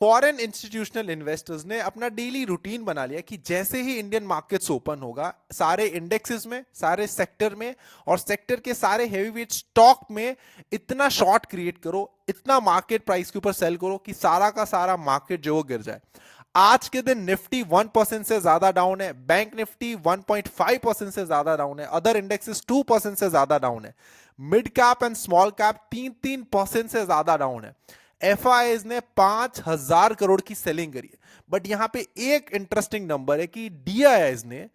Foreign institutional investors ने अपना daily routine बना लिया कि जैसे ही इंडियन मार्केट्स ओपन होगा, सारे इंडेक्सेस में, सारे सेक्टर में और सेक्टर के सारे हैवीवेट स्टॉक में इतना शॉर्ट क्रिएट करो, इतना मार्केट प्राइस के ऊपर सेल करो कि सारा का सारा मार्केट जो वो गिर जाए। आज के दिन निफ्टी 1% से ज्यादा डाउन है, बैंक निफ्टी 1.5% से ज्यादा डाउन है, अदर इंडेक्सेस 2% से ज्यादा डाउन है, mid cap and small cap 3-3% से ज्यादा डाउन है। एफआईआईज ने 5,000 करोड़ की सेलिंग करी है। बट यहां पे एक इंटरेस्टिंग नंबर है कि डीआईआईज ने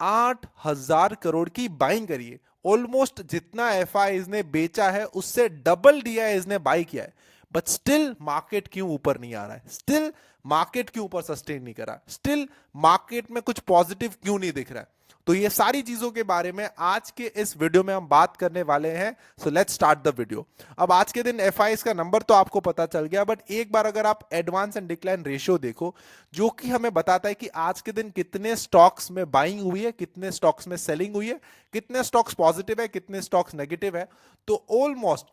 8,000 करोड़ की बाइंग करी है। ऑलमोस्ट जितना एफआईआईज ने बेचा है उससे डबल डीआईआईज ने बाई किया है। बट स्टिल मार्केट क्यों ऊपर नहीं आ रहा है? स्टिल मार्केट क्यों ऊपर सस्टेन नहीं कर रहा? स्टिल मार्केट में कुछ पॉजिटिव क्यों नहीं दिख रहा है? तो ये सारी चीजों के बारे में आज के इस वीडियो में हम बात करने वाले हैं। So let's start the video. अब आज के दिन एफआईआईज का नंबर तो आपको पता चल गया, बट एक बार अगर आप एडवांस एंड डिक्लाइन रेशियो देखो, जो कि हमें बताता है कि आज के दिन कितने स्टॉक्स में बाइंग हुई है, कितने स्टॉक्स में सेलिंग हुई है, कितने स्टॉक्स पॉजिटिव है, कितने स्टॉक्स नेगेटिव है, तो ऑलमोस्ट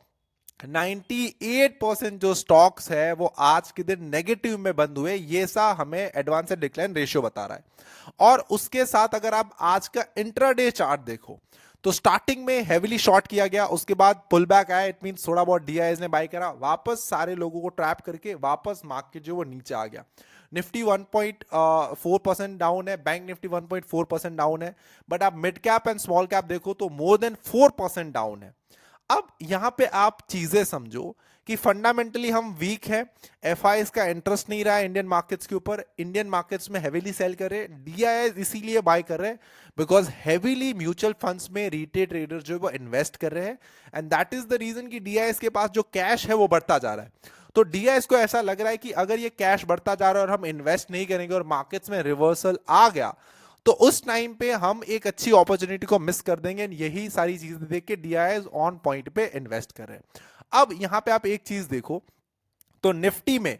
98% जो स्टॉक्स है वो आज के दिन नेगेटिव में बंद हुए। ये सा हमें एडवांस एंड डिक्लाइन रेशियो बता रहा है। और उसके साथ अगर आप आज का इंट्राडे चार्ट देखो तो स्टार्टिंग में हेवीली शॉर्ट किया गया, उसके बाद पुल बैक आया, इट मींस थोड़ा बहुत डीआईएस ने बाय करा, वापस सारे लोगों को ट्रैप करके वापस मार्केट जो वो नीचे आ गया। निफ्टी 1.4% डाउन है, बैंक निफ्टी 1.4% डाउन है, बट आप mid cap and small cap देखो तो मोर देन 4% डाउन है। अब यहां पे आप चीजें समझो कि फंडामेंटली हम वीक है, एफआईआईज का इंटरेस्ट नहीं रहा है इंडियन मार्केट्स के ऊपर, इंडियन मार्केट्स में हेवीली सेल कर रहे, डीआईआईज इसीलिए बाय कर रहे हैं बिकॉज हेवीली म्यूचुअल फंड्स में रिटेल ट्रेडर्स जो है वो इन्वेस्ट कर रहे हैं, and that is the reason कि डीआईआईज के पास जो कैश है वो बढ़ता जा रहा है। तो डीआईआईज को ऐसा लग रहा है कि अगर ये कैश बढ़ता जा रहा है और हम इन्वेस्ट नहीं करेंगे और मार्केट्स में रिवर्सल आ गया तो उस टाइम पे हम एक अच्छी अपॉर्चुनिटी को मिस कर देंगे। यही सारी चीजें देख के डीआईआईज ऑन पॉइंट पे इन्वेस्ट कर रहे हैं। अब यहां पे आप एक चीज देखो तो निफ्टी में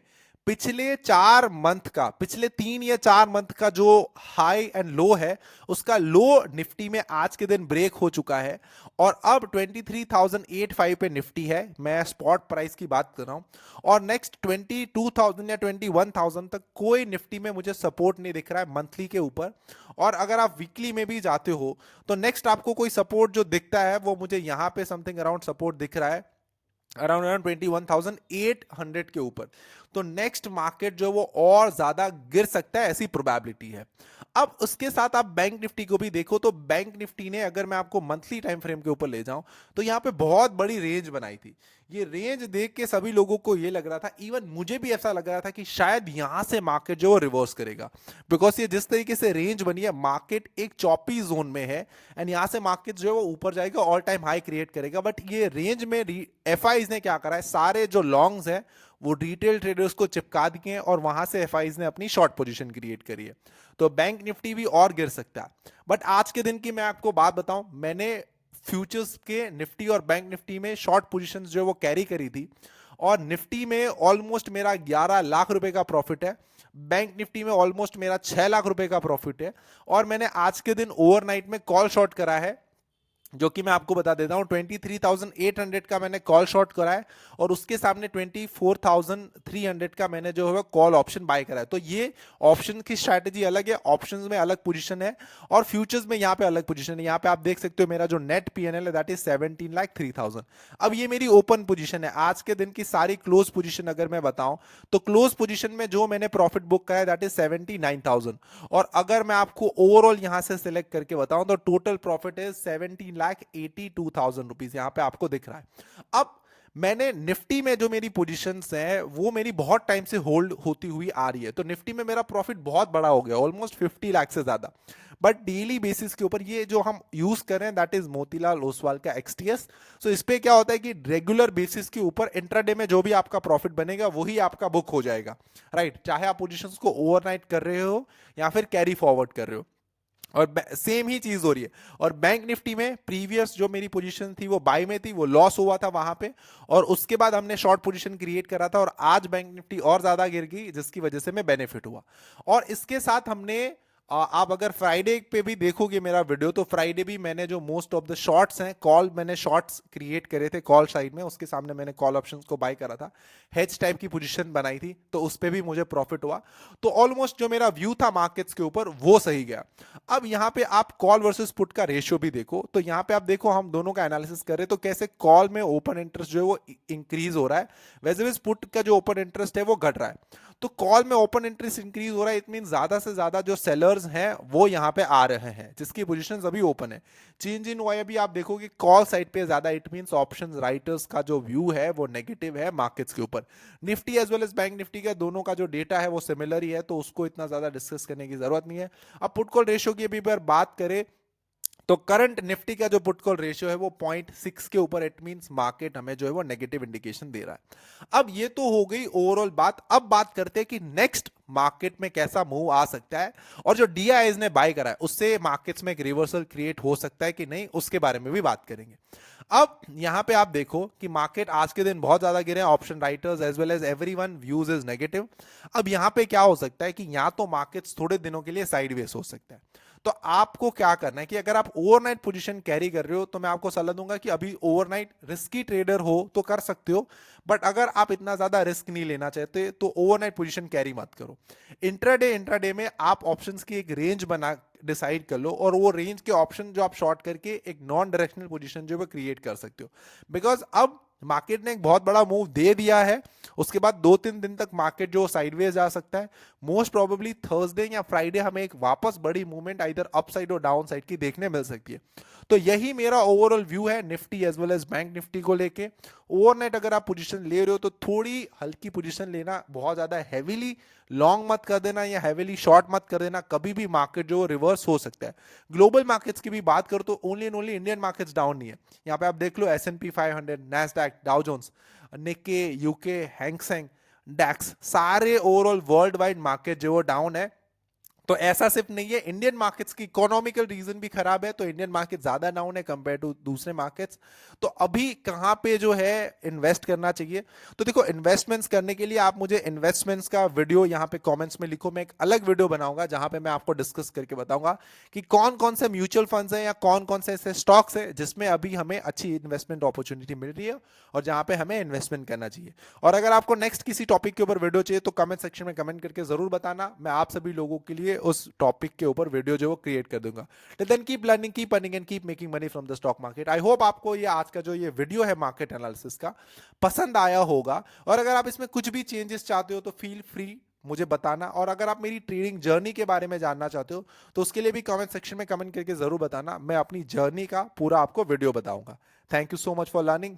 पिछले 4 मंथ का, पिछले 3 या 4 मंथ का जो हाई एंड लो है, उसका लो निफ्टी में आज के दिन ब्रेक हो चुका है और अब 23,085 पे निफ्टी है। मैं स्पॉट प्राइस की बात कर रहा हूं और नेक्स्ट 22,000 या 21,000 तक कोई निफ्टी में मुझे सपोर्ट नहीं दिख रहा है मंथली के ऊपर। और अगर आप वीकली में भी जाते हो तो नेक्स्ट आपको कोई सपोर्ट जो दिखता है वो मुझे यहां पे समथिंग अराउंड सपोर्ट दिख रहा है अराउंड 21,800 के ऊपर। तो नेक्स्ट मार्केट जो वो और ज्यादा गिर सकता है, ऐसी प्रोबेबिलिटी है। अब उसके साथ आप बैंक निफ्टी को भी देखो तो बैंक निफ्टी ने, अगर मैं आपको मंथली टाइम फ्रेम के ऊपर ले जाऊं तो यहां पे बहुत बड़ी रेंज बनाई थी। ये रेंज देख के सभी लोगों को ये लग रहा था, इवन मुझे भी ऐसा लग रहा था कि शायद यहां से मार्केट जो रिवर्स करेगा, बिकॉज ये जिस तरीके से रेंज बनी है, मार्केट एक चॉपी जोन में है एंड यहां से मार्केट जो है वो ऊपर जाएगा, ऑल टाइम हाई क्रिएट करेगा। बट ये रेंज में एफआईज ने क्या करा है, सारे जो लॉन्ग्स है वो रिटेल ट्रेडर्स को चिपका दिए हैं और वहां से एफआईज ने अपनी शॉर्ट पोजीशन क्रिएट करी है। तो बैंक निफ्टी भी और गिर सकता है। बट आज के दिन की मैं आपको बात बताऊं, मैंने फ्यूचर्स के निफ्टी और बैंक निफ्टी में शॉर्ट पोजीशंस जो है वो कैरी करी थी और निफ्टी में ऑलमोस्ट मेरा 11 लाख रुपए का प्रॉफिट है, बैंक निफ्टी में ऑलमोस्ट मेरा 6 लाख रुपए का प्रॉफिट है। और मैंने आज के दिन ओवरनाइट में कॉल शॉर्ट करा है, जो कि मैं आपको बता देता हूं 23,800 का मैंने कॉल शॉर्ट करा है और उसके सामने 24,300 का मैंने जो है कॉल ऑप्शन बाय करा है। तो ये ऑप्शन की स्ट्रैटेजी अलग है, ऑप्शंस में अलग पोजीशन है और फ्यूचर्स में यहां पे अलग पोजीशन है। यहां पे आप देख सकते हो मेरा जो नेट पीएनएल है दैट इज 17,03,000। अब ये मेरी ओपन पोजीशन है। आज के दिन की सारी क्लोज पोजीशन अगर मैं बताऊं तो क्लोज पोजीशन में जो मैंने प्रॉफिट बुक करा है दैट इज 79,000 और अगर मैं आपको ओवरऑल यहां से सिलेक्ट करके बताऊं तो टोटल प्रॉफिट इज 17,82,000 रुपीज यहां पे आपको दिख रहा है। अब मैंने निफ्टी में जो मेरी पोजीशंस है वो मेरी बहुत टाइम से होल्ड होती हुई आ रही है, तो निफ्टी में मेरा प्रॉफिट बहुत बड़ा हो गया, ऑलमोस्ट 50 लाख से ज्यादा। बट डेली बेसिस के ऊपर ये जो हम यूज कर रहे हैं दैट इज मोतीलाल ओसवाल का एक्सटीएस। सो इस पे क्या होता है कि रेगुलर बेसिस के ऊपर इंट्राडे में जो भी आपका प्रॉफिट बनेगा वही आपका बुक हो जाएगा, राइट? चाहे आप पोजीशंस को ओवरनाइट कर रहे हो या फिर कैरी फॉरवर्ड कर रहे हो, और सेम ही चीज हो रही है। और बैंक निफ्टी में प्रीवियस जो मेरी पोजीशन थी वो बाय में थी, वो लॉस हुआ था वहां पे और उसके बाद हमने शॉर्ट पोजीशन क्रिएट करा था और आज बैंक निफ्टी और ज्यादा गिर गई जिसकी वजह से मैं बेनिफिट हुआ। और इसके साथ हमने आप अगर फ्राइडे पे भी देखोगे मेरा वीडियो, तो फ्राइडे भी मैंने जो मोस्ट ऑफ द शॉर्ट्स हैं, कॉल मैंने शॉर्ट्स क्रिएट करे थे कॉल साइड में, उसके सामने मैंने कॉल ऑप्शंस को बाय करा था, हेज टाइप की पोजीशन बनाई थी, तो उस पे भी मुझे प्रॉफिट हुआ। तो ऑलमोस्ट जो मेरा व्यू था मार्केट्स के ऊपर वो सही गया। अब यहाँ पे आप कॉल वर्सेस पुट का रेशियो भी देखो, तो यहाँ पे आप देखो हम दोनों का एनालिसिस कर रहे, तो कैसे कॉल में ओपन इंटरेस्ट जो है वो इंक्रीज हो रहा है, वैसे पुट का जो ओपन इंटरेस्ट है वो घट रहा है। तो कॉल में ओपन इंटरेस्ट इंक्रीज हो रहा है, इट मीन ज्यादा से ज्यादा जो सेलर्स हैं वो यहां पे आ रहे हैं जिसकी पोजीशंस अभी ओपन है। चेंज इन वाई अभी आप देखोगे कॉल साइड पे ज्यादा, इट मींस ऑप्शंस राइटर्स का जो व्यू है वो नेगेटिव है मार्केट्स के ऊपर। Nifty as well as bank Nifty का दोनों का जो डेटा है वो सिमिलर ही है, तो उसको इतना ज्यादा डिस्कस करने की जरूरत नहीं है। अब पुट कॉल रेशियो की भी अगर बात करें, तो करंट निफ्टी का जो पुट कॉल रेशियो है वो 0.6 के ऊपर, इट मींस मार्केट हमें जो है वो नेगेटिव इंडिकेशन दे रहा है। अब ये तो हो गई ओवरऑल बात। अब बात करते हैं कि नेक्स्ट मार्केट में कैसा मूव आ सकता है, और जो डीआईएस ने बाय करा है उससे मार्केट्स में एक रिवर्सल क्रिएट हो सकता है कि नहीं, उसके बारे में भी बात करेंगे। अब यहां पे आप देखो कि मार्केट आज के दिन बहुत ज्यादा गिरे, option writers as well as everyone views is negative. अब यहां पे क्या हो सकता है कि या तो मार्केट्स थोड़े दिनों के लिए साइडवेज हो सकता है। तो आपको क्या करना है कि अगर आप ओवरनाइट पोजीशन कैरी कर रहे हो, तो मैं आपको सलाह दूंगा कि अभी ओवरनाइट रिस्की ट्रेडर हो तो कर सकते हो, बट अगर आप इतना ज्यादा रिस्क नहीं लेना चाहते तो ओवरनाइट पोजीशन कैरी मत करो। इंट्राडे में आप ऑप्शंस की एक रेंज बना डिसाइड कर लो, और वो रेंज के ऑप्शन जो आप शॉर्ट करके एक नॉन डायरेक्शनल पोजीशन जो है क्रिएट कर सकते हो। बिकॉज अब मार्केट ने एक बहुत बड़ा मूव दे दिया है, उसके बाद 2-3 दिन तक मार्केट जो साइडवेज जा सकता है। मोस्ट प्रोबेबली थर्सडे या फ्राइडे हमें एक वापस बड़ी मूवमेंट इधर अप साइड और डाउन साइड की देखने मिल सकती है। तो यही मेरा ओवरऑल व्यू है Nifty as well as bank Nifty को लेके। ओवरनाइट अगर आप पोजीशन ले रहे हो तो थोड़ी हल्की पोजीशन लेना, बहुत ज्यादा हैवीली लॉन्ग मत कर देना या हैवीली शॉर्ट मत कर देना, कभी भी मार्केट जो रिवर्स हो सकता है। ग्लोबल मार्केट्स की भी बात करो तो only and only Indian markets down नहीं है। यहाँ पे आप देख लो S&P 500, नैस्डैक, डाउ जोन्स, निक्के, यूके, हैंगसेंग, डैक्स, सारे ओवरऑल वर्ल्ड वाइड मार्केट जो डाउन है। तो ऐसा सिर्फ नहीं है, इंडियन मार्केट्स की इकोनॉमिकल रीजन भी खराब है, तो इंडियन मार्केट ज्यादा डाउन है कंपेयर टू दूसरे मार्केट्स। तो अभी कहां पे जो है इन्वेस्ट करना चाहिए, तो देखो इन्वेस्टमेंट्स करने के लिए आप मुझे इन्वेस्टमेंट्स का वीडियो यहां पे कमेंट्स में लिखो, मैं एक अलग वीडियो बनाऊंगा जहां पे मैं आपको डिस्कस करके बताऊंगा कि कौन कौन से म्यूचुअल फंड्स हैं या कौन कौन से ऐसे स्टॉक्स हैं जिसमें अभी हमें अच्छी इन्वेस्टमेंट अपॉर्चुनिटी मिल रही है और जहां पे हमें इन्वेस्टमेंट करना चाहिए। और अगर आपको नेक्स्ट किसी टॉपिक के ऊपर वीडियो चाहिए तो कमेंट सेक्शन में कमेंट करके जरूर बताना, मैं आप सभी लोगों के लिए उस टॉपिक के ऊपर वीडियो जो वो क्रिएट कर दूंगा। Till then keep learning, keep earning and keep making money from the stock market. I hope आपको ये आज का जो ये वीडियो है मार्केट एनालिसिस का पसंद आया होगा, और अगर आप इसमें कुछ भी चेंजेस चाहते हो तो फील फ्री मुझे बताना, और अगर आप मेरी ट्रेडिंग जर्नी के बारे में जानना चाहते हो तो उसके लिए भी कमेंट सेक्शन में कमेंट करके जरूर बताना, मैं अपनी जर्नी का पूरा आपको वीडियो बताऊंगा। Thank you so much for learning.